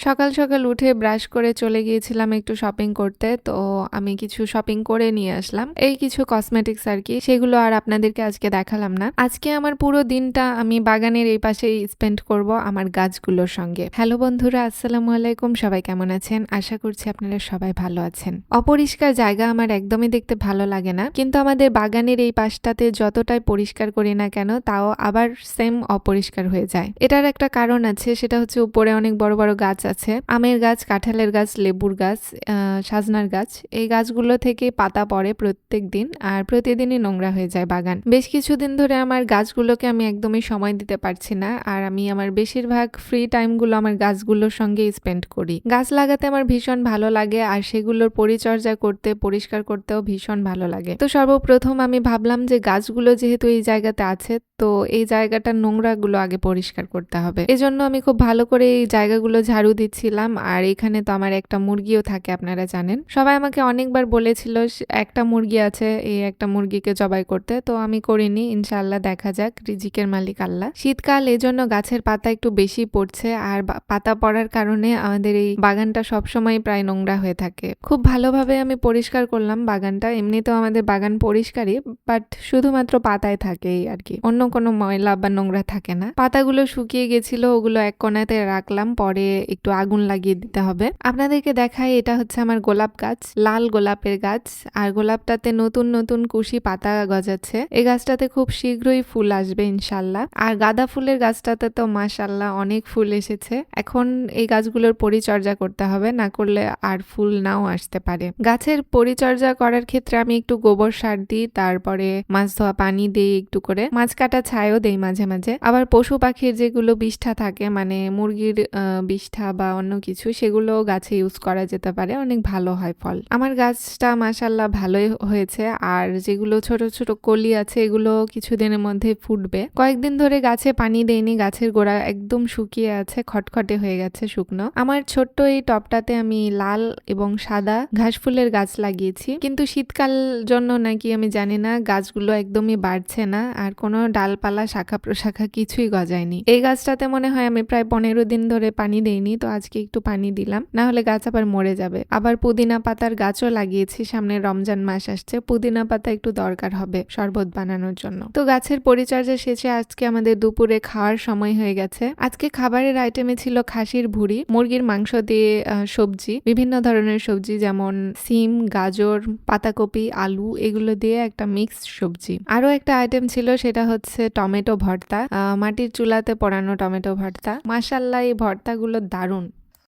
সকাল সকাল উঠে ব্রাশ করে চলে গিয়েছিলাম একটু শপিং করতে। তো আমি কিছু শপিং করে নিয়ে আসলাম, এই কিছু কসমেটিক্স আর কি, সেগুলো আর আপনাদেরকে আজকে দেখালাম না। আজকে আমার পুরো দিনটা আমি বাগানের এই পাশেই স্পেন্ড করব আমার গাছগুলোর সঙ্গে। হ্যালো বন্ধুরা, আসসালামু আলাইকুম। সবাই কেমন আছেন? আশা করছি আপনারা সবাই ভালো আছেন। অপরিষ্কার জায়গা আমার একদমই দেখতে ভালো লাগে না, কিন্তু আমাদের বাগানের এই পাশটাতে যতটাই পরিষ্কার করি না কেন তাও আবার সেম অপরিষ্কার হয়ে যায়। এটার একটা কারণ আছে, সেটা হচ্ছে উপরে অনেক বড় বড় গাছ আছে, আমের গাছ, কাঁঠালের গাছ, লেবুর গাছ, সাজনার গাছ। এই গাছগুলো থেকে পাতা পড়ে প্রত্যেক দিন, আর প্রতিদিনই নোংরা হয়ে যায় বাগান। বেশ কিছুদিন ধরে আমার গাছগুলোকে আমি একদমই সময় দিতে পারছি না, আর আমি আমার বেশিরভাগ ফ্রি টাইমগুলো আমার গাছগুলোর সঙ্গে স্পেন্ড করি। গাছ লাগাতে আমার ভীষণ ভালো লাগে, আর সেগুলোর পরিচর্যা করতে, পরিষ্কার করতেও ভীষণ ভালো লাগে। তো সর্বপ্রথম আমি ভাবলাম যে গাছগুলো যেহেতু এই জায়গাতে আছে, তো এই জায়গাটার নোংরাগুলো আগে পরিষ্কার করতে হবে। এজন্য আমি খুব ভালো করে এই জায়গাগুলো ঝাড়ু দিচ্ছিলাম। আর এখানে তো আমার একটা মুরগিও থাকে, আপনারা জানেন। সবাই আমাকে অনেকবার বলেছিল একটা মুরগি আছে, এই একটা মুরগিকে জবাই করতে, তো আমি করিনি। ইনশাআল্লাহ দেখা যাক, রিজিকের মালিক আল্লাহ। শীতকাল, এজন্য গাছের পাতা একটু বেশি পড়ছে, আর পাতা পড়ার কারণে আমাদের এই বাগানটা সবসময় প্রায় নোংরা হয়ে থাকে। খুব ভালোভাবে আমি পরিষ্কার করলাম বাগানটা। এমনিতেও আমাদের বাগান পরিষ্কারই, বাট শুধুমাত্র পাতায় থাকে এই আর কি, অন্য কোনো ময়লা বা নোংরা থাকে না। পাতাগুলো শুকিয়ে গেছিল, ওগুলো এক কোণাতে রাখলাম, পরে একটু আগুন লাগিয়ে দিতে হবে। আপনাদেরকে দেখাই, এটা হচ্ছে আমার গোলাপ গাছ, লাল গোলাপের গাছ, আর গোলাপটাতে নতুন নতুন কুশি পাতা গজাচ্ছে। এই গাছটাতে খুব শীঘ্রই ফুল আসবে ইনশাল্লাহ। আর গাঁদা ফুলের গাছটাতে তো মাশাল্লাহ অনেক ফুল এসেছে। এখন এই গাছগুলোর পরিচর্যা করতে হবে, না করলে আর ফুল নাও আসতে পারে। গাছের পরিচর্যা করার ক্ষেত্রে আমি একটু গোবর সার দিই, তারপরে মাছ ধোয়া পানি দিই একটু করে, মাছ কাটা ছাইও দেই মাঝে মাঝে। আবার পশু পাখির যেগুলো বিষ্ঠা থাকে, মানে মুরগির বিষ্ঠা বা অন্য কিছু, সেগুলো গাছে ইউজ করা যেতে পারে, অনেক ভালো হয় ফল। আমার গাছটা মাশাল্লাহ ভালোই হয়েছে। আর যেগুলো ছোট ছোট কলি আছে, এগুলো কিছুদিনের মধ্যে ফুটবে। কয়েকদিন ধরে গাছে পানি দেইনি, গাছের গোড়া একদম শুকিয়ে আছে, খটখটে হয়ে গেছে, শুকনো। আমার ছোট্ট এই টবটাতে আমি লাল এবং সাদা ঘাস ফুলের গাছ লাগিয়েছি, কিন্তু শীতকাল জন্য নাকি আমি জানি না, গাছগুলো একদমই বাড়ছে না, আর কোনো ডালপালা, শাখা প্রশাখা কিছুই গজায়নি। এই গাছটাতে মনে হয় আমি প্রায় 15 দিন ধরে পানি দেইনি, তো আজকে একটু পানি দিলাম, না হলে গাছ আবার মরে যাবে। আবার পুদিনা পাতার গাছও লাগিয়েছি, সামনে রমজান মাস আসছে, পুদিনা পাতা একটু দরকার হবে শরবত বানানোর জন্য। তো গাছের পরিচর্যা শেষে আজকে আমাদের দুপুরে খাওয়ার সময় হয়ে গেছে। আজকে খাবারের আইটেমে ছিল খাসির ভুড়ি, মুরগির মাংস দিয়ে সবজি, বিভিন্ন ধরনের সবজি, যেমন সিম, গাজর, পাতাকপি, আলু, এগুলো দিয়ে একটা মিক্সড সবজি। আরো একটা আইটেম ছিল, সেটা হচ্ছে টমেটো ভর্তা, মাটির চুলাতে পোড়ানো টমেটো ভর্তা। মাশাআল্লাহ, এই ভর্তাগুলো দারুণ